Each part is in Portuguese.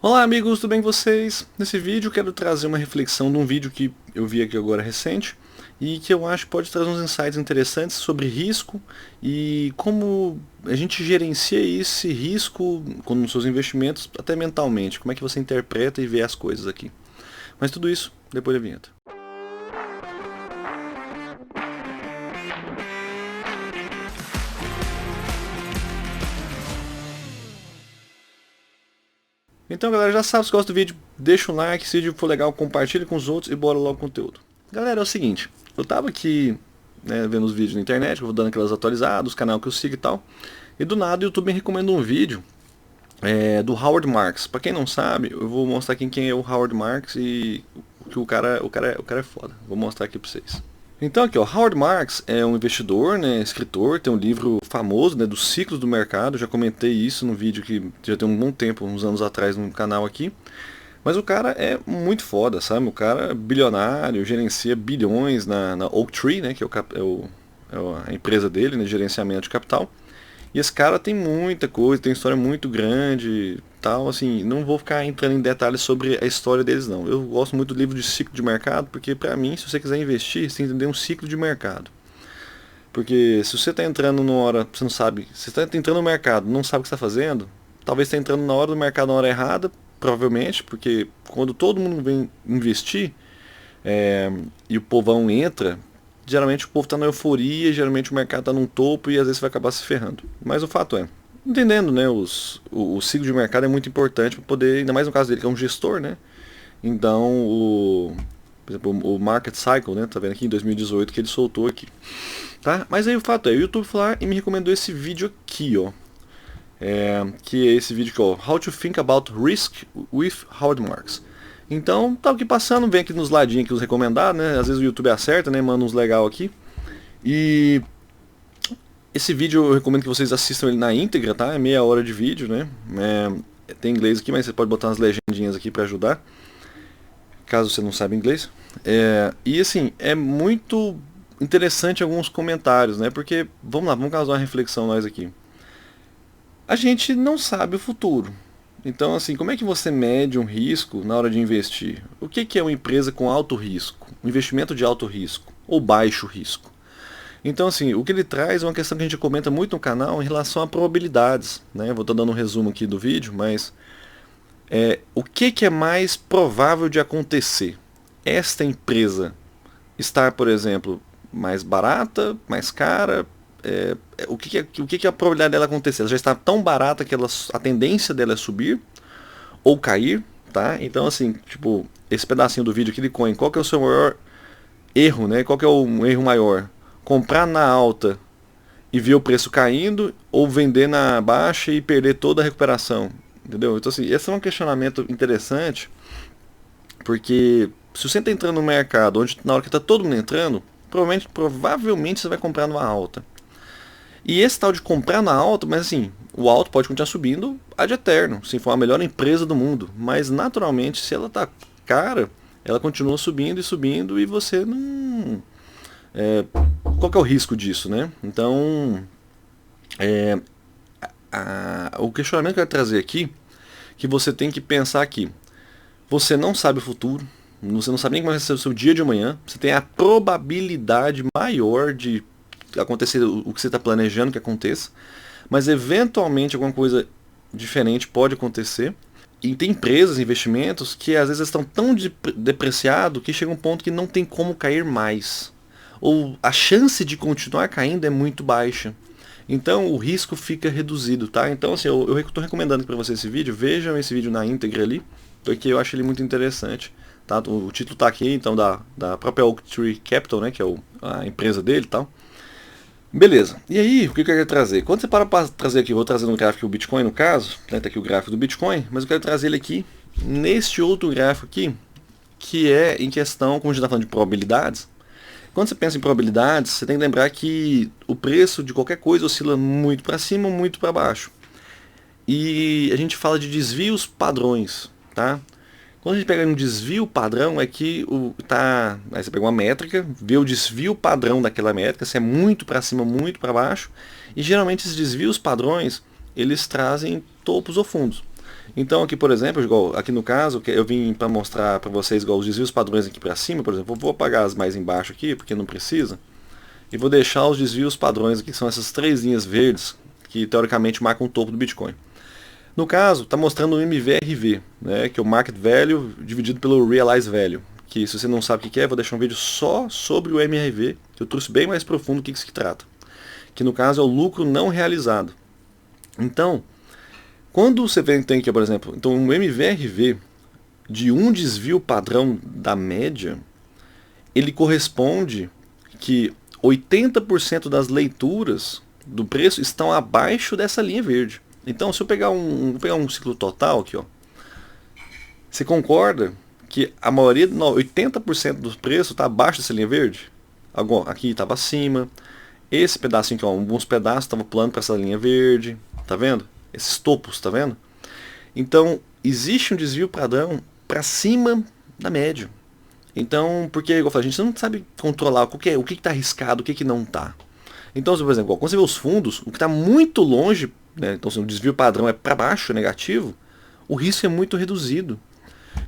Olá amigos, tudo bem com vocês? Nesse vídeo eu quero trazer uma reflexão de um vídeo que eu vi aqui agora recente e que eu acho que pode trazer uns insights interessantes sobre risco e como a gente gerencia esse risco com os seus investimentos até mentalmente, como é que você interpreta e vê as coisas aqui. Mas tudo isso depois da vinheta. Então galera, já sabe, se gosta do vídeo, deixa um like, se o vídeo for legal, compartilha com os outros e bora logo com o conteúdo. Galera, é o seguinte, eu tava aqui vendo os vídeos na internet, eu vou dando aquelas atualizadas, os canais que eu sigo e tal, e do nada o YouTube me recomenda um vídeo do Howard Marks. Pra quem não sabe, eu vou mostrar aqui quem é o Howard Marks e que o cara é foda. Vou mostrar aqui pra vocês. Então aqui, ó, Howard Marks é um investidor, né, escritor, tem um livro famoso, né, dos ciclos do mercado. Eu já comentei isso no vídeo que já tem um bom tempo, uns anos atrás no canal aqui. Mas o cara é muito foda, sabe? O cara é bilionário, gerencia bilhões na Oaktree, né, que é a empresa dele, né, de gerenciamento de capital. E esse cara tem muita coisa, tem história muito grande, tal, assim, não vou ficar entrando em detalhes sobre a história deles não. Eu gosto muito do livro de ciclo de mercado, porque pra mim, se você quiser investir, você tem que entender um ciclo de mercado. Porque se você está entrando numa hora, você não sabe, se você está entrando no mercado, não sabe o que está fazendo, talvez está entrando na hora do mercado na hora errada, provavelmente, porque quando todo mundo vem investir, e o povão entra, geralmente o povo está na euforia, geralmente o mercado está num topo e às vezes vai acabar se ferrando. Mas o fato é, entendendo, né, o ciclo de mercado é muito importante para poder, ainda mais no caso dele, que é um gestor, né? Então, por exemplo, o Market Cycle, né, tá vendo aqui em 2018 que ele soltou aqui. Tá? Mas aí o fato é, o YouTube foi lá e me recomendou esse vídeo aqui, ó. Que é esse vídeo aqui, ó, How to Think About Risk with Howard Marks. Então, tá aqui passando, vem aqui nos ladinhos aqui os recomendados, né? Às vezes o YouTube acerta, né? Manda uns legal aqui. E esse vídeo eu recomendo que vocês assistam ele na íntegra, tá? É meia hora de vídeo, né? Tem inglês aqui, mas você pode botar umas legendinhas aqui pra ajudar, caso você não saiba inglês. E assim, é muito interessante alguns comentários, né? Porque, vamos lá, vamos causar uma reflexão nós aqui. A gente não sabe o futuro. Então, assim, como é que você mede um risco na hora de investir? O que é uma empresa com alto risco? Um investimento de alto risco ou baixo risco? Então, assim, o que ele traz é uma questão que a gente comenta muito no canal em relação a probabilidades, né? Vou estar dando um resumo aqui do vídeo, mas o que é mais provável de acontecer? Esta empresa estar, por exemplo, mais barata, mais cara? O que é a probabilidade dela acontecer? Ela já está tão barata que a tendência dela é subir ou cair, tá? Então, assim, tipo, esse pedacinho do vídeo aqui de coin, qual que é o seu maior erro, né? Qual que é o erro maior? Comprar na alta e ver o preço caindo ou vender na baixa e perder toda a recuperação, entendeu? Então, assim, esse é um questionamento interessante, porque se você está entrando no mercado onde na hora que está todo mundo entrando, provavelmente você vai comprar numa alta. E esse tal de comprar na alta, mas assim, o alto pode continuar subindo ad eterno, se for a melhor empresa do mundo. Mas naturalmente, se ela tá cara, ela continua subindo e subindo e você não... qual que é o risco disso, né? Então, o questionamento que eu quero trazer aqui, que você tem que pensar aqui. Você não sabe o futuro, você não sabe nem como vai ser o seu dia de amanhã, você tem a probabilidade maior de acontecer o que você está planejando que aconteça, mas eventualmente alguma coisa diferente pode acontecer. E tem empresas, investimentos que às vezes estão tão depreciados que chega um ponto que não tem como cair mais, ou a chance de continuar caindo é muito baixa. Então o risco fica reduzido, tá? Então assim, eu estou recomendando para vocês esse vídeo, vejam esse vídeo na íntegra ali, porque eu acho ele muito interessante. Tá? O título está aqui, então, da própria Oaktree Capital, né, que é a empresa dele e tal. Beleza, e aí, o que eu quero trazer? Quando você para trazer aqui, eu vou trazer no gráfico o Bitcoin no caso, né, tá aqui o gráfico do Bitcoin, mas eu quero trazer ele aqui, neste outro gráfico aqui, que é em questão, como a gente está falando de probabilidades. Quando você pensa em probabilidades, você tem que lembrar que o preço de qualquer coisa oscila muito para cima ou muito para baixo. E a gente fala de desvios padrões, tá? Quando a gente pega um desvio padrão, é que aí você pega uma métrica, vê o desvio padrão daquela métrica, se é muito para cima, muito para baixo, e geralmente esses desvios padrões, eles trazem topos ou fundos. Então aqui, por exemplo, igual aqui no caso, eu vim para mostrar para vocês igual os desvios padrões aqui para cima, por exemplo, eu vou apagar as mais embaixo aqui, porque não precisa, e vou deixar os desvios padrões aqui, que são essas três linhas verdes, que teoricamente marcam o topo do Bitcoin. No caso, está mostrando o MVRV, né, que é o Market Value dividido pelo Realized Value, que se você não sabe o que é, vou deixar um vídeo só sobre o MRV, que eu trouxe bem mais profundo o que isso se trata, que no caso é o lucro não realizado. Então, quando você tem aqui, por exemplo, então um MVRV de um desvio padrão da média, ele corresponde que 80% das leituras do preço estão abaixo dessa linha verde. Então, se eu pegar um ciclo total aqui, ó, você concorda que a maioria, 80% do preço está abaixo dessa linha verde? Aqui estava acima. Esse pedacinho aqui, ó, alguns pedaços estavam pulando para essa linha verde. Tá vendo? Esses topos, tá vendo? Então, existe um desvio padrão para cima da média. Então, porque, igual eu falei, a gente não sabe controlar o que está arriscado, o que não está. Então, por exemplo, quando você vê os fundos, o que está muito longe, né, então se o desvio padrão é para baixo, negativo, o risco é muito reduzido.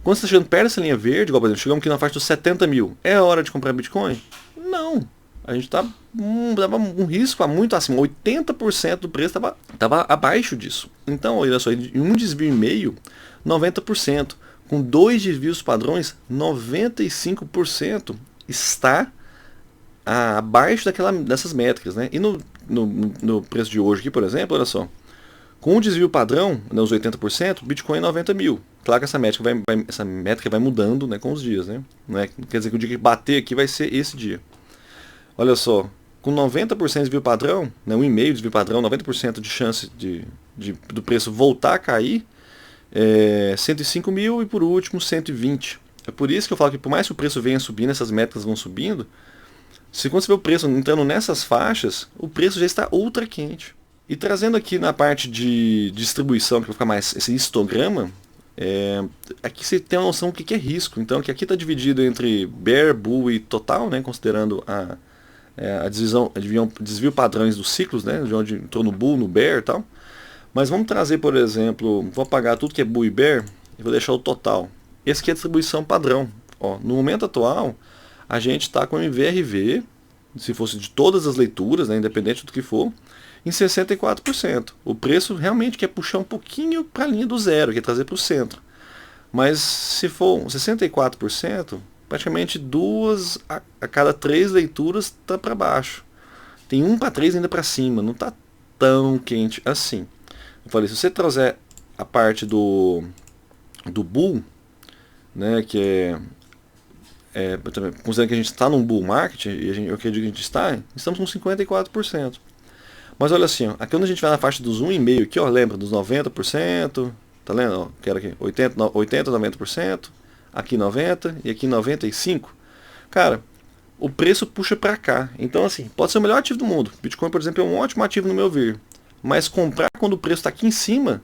Quando você está chegando perto dessa linha verde, igual por exemplo, chegamos aqui na faixa dos 70 mil, é hora de comprar Bitcoin? Não. A gente tava um risco muito acima, 80% do preço estava abaixo disso. Então, olha só, em um desvio e meio, 90%. Com dois desvios padrões, 95% está abaixo dessas métricas. Né? E no preço de hoje aqui, por exemplo, olha só, com o desvio padrão, né, os 80%, Bitcoin é 90 mil. Claro que essa métrica vai mudando, né, com os dias. Né? Não quer dizer que o dia que bater aqui vai ser esse dia. Olha só, com 90% de desvio padrão, né, 1,5% de desvio padrão, 90% de chance do preço voltar a cair, 105 mil e por último 120. É por isso que eu falo que por mais que o preço venha subindo, essas métricas vão subindo, se quando você vê o preço entrando nessas faixas, o preço já está ultra quente. E trazendo aqui na parte de distribuição, que vai ficar mais esse histograma, aqui você tem uma noção do que é risco. Então aqui está dividido entre Bear, Bull e Total, né, considerando a desvio padrões dos ciclos, né, de onde entrou no Bull, no Bear e tal. Mas vamos trazer, por exemplo, vou apagar tudo que é Bull e Bear e vou deixar o Total. Esse aqui é a distribuição padrão. Ó, no momento atual, a gente está com o MVRV, se fosse de todas as leituras, né, independente do que for, em 64%. O preço realmente quer puxar um pouquinho para a linha do zero, quer trazer para o centro. Mas se for 64%, praticamente 2 a cada 3 leituras está para baixo. Tem 1 para 3 ainda para cima, não está tão quente assim. Eu falei, se você trouxer a parte do Bull, né, que considerando que a gente está num Bull Market, e eu acredito que a gente estamos com 54%. Mas olha assim, ó, aqui quando a gente vai na faixa dos 1,5 aqui, ó, lembra dos 90%, tá lendo? Ó, que era aqui, 80, 90%, aqui 90% e aqui 95%. Cara, o preço puxa para cá. Então assim, pode ser o melhor ativo do mundo. Bitcoin, por exemplo, é um ótimo ativo no meu ver. Mas comprar quando o preço está aqui em cima,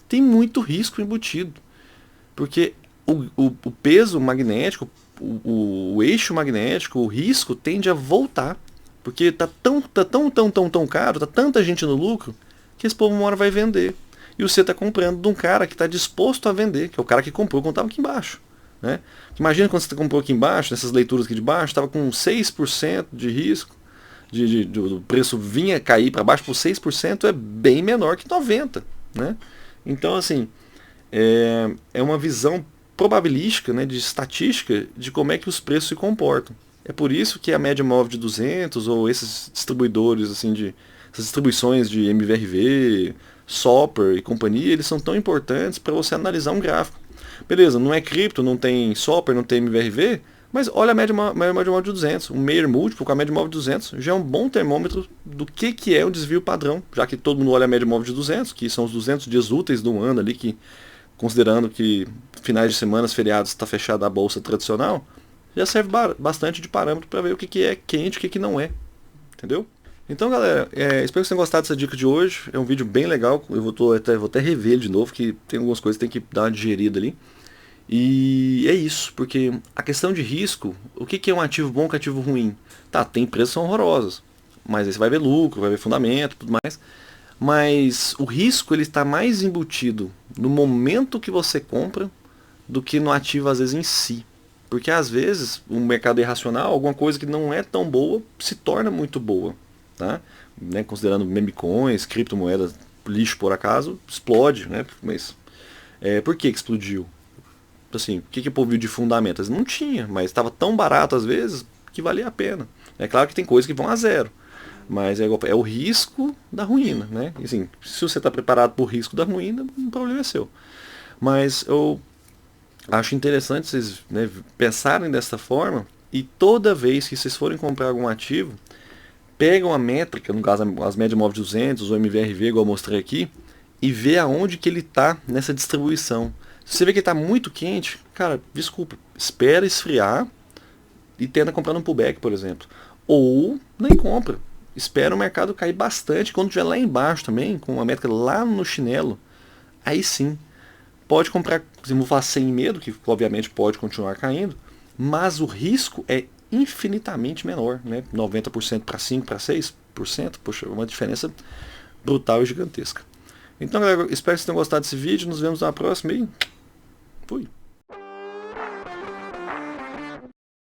tem muito risco embutido. Porque o peso magnético, o eixo magnético, o risco tende a voltar. Porque tá tão caro, tá tanta gente no lucro, que esse povo uma hora vai vender. E você está comprando de um cara que está disposto a vender, que é o cara que comprou quando estava aqui embaixo. Né? Imagina quando você comprou aqui embaixo, nessas leituras aqui de baixo, estava com 6% de risco, do preço vinha cair para baixo por 6%, é bem menor que 90%. Né? Então, assim, é uma visão probabilística, né, de estatística, de como é que os preços se comportam. É por isso que a média móvel de 200 ou esses distribuidores, assim, essas distribuições de MVRV, Sopper e companhia, eles são tão importantes para você analisar um gráfico. Beleza, não é cripto, não tem Sopper, não tem MVRV, mas olha a média móvel de 200. Um Mayer múltiplo com a média móvel de 200 já é um bom termômetro do que é o desvio padrão, já que todo mundo olha a média móvel de 200, que são os 200 dias úteis do ano ali, que considerando que finais de semana, feriados, está fechada a bolsa tradicional, já serve bastante de parâmetro para ver o que é quente e o que não é. Entendeu? Então, galera, espero que vocês tenham gostado dessa dica de hoje. É um vídeo bem legal. Eu vou até rever ele de novo, que tem algumas coisas que tem que dar uma digerida ali. E é isso, porque a questão de risco, o que é um ativo bom e um ativo ruim? Tá, tem empresas que são horrorosas, mas aí você vai ver lucro, vai ver fundamento e tudo mais. Mas o risco ele está mais embutido no momento que você compra do que no ativo às vezes em si. Porque às vezes o mercado irracional, alguma coisa que não é tão boa, se torna muito boa. Tá? Né? Considerando meme coins, criptomoedas, lixo por acaso, explode. Né? Mas por que explodiu? Assim, o que o povo viu de fundamentos? Não tinha, mas estava tão barato às vezes que valia a pena. É claro que tem coisas que vão a zero. Mas é o risco da ruína, né? E, assim, se você está preparado para o risco da ruína, o problema é seu. Mas eu acho interessante vocês, né, pensarem dessa forma e toda vez que vocês forem comprar algum ativo, pegam a métrica, no caso as médias móveis de 200, o MVRV, igual eu mostrei aqui, e vê aonde que ele está nessa distribuição. Se você vê que ele está muito quente, cara, desculpa, espera esfriar e tenta comprar no pullback, por exemplo. Ou nem compra. Espera o mercado cair bastante. Quando estiver lá embaixo também, com uma métrica lá no chinelo, aí sim, pode comprar, se vou falar sem medo, que obviamente pode continuar caindo, mas o risco é infinitamente menor, né? 90% para 5%, para 6%, poxa, uma diferença brutal e gigantesca. Então, galera, espero que vocês tenham gostado desse vídeo, nos vemos na próxima e fui!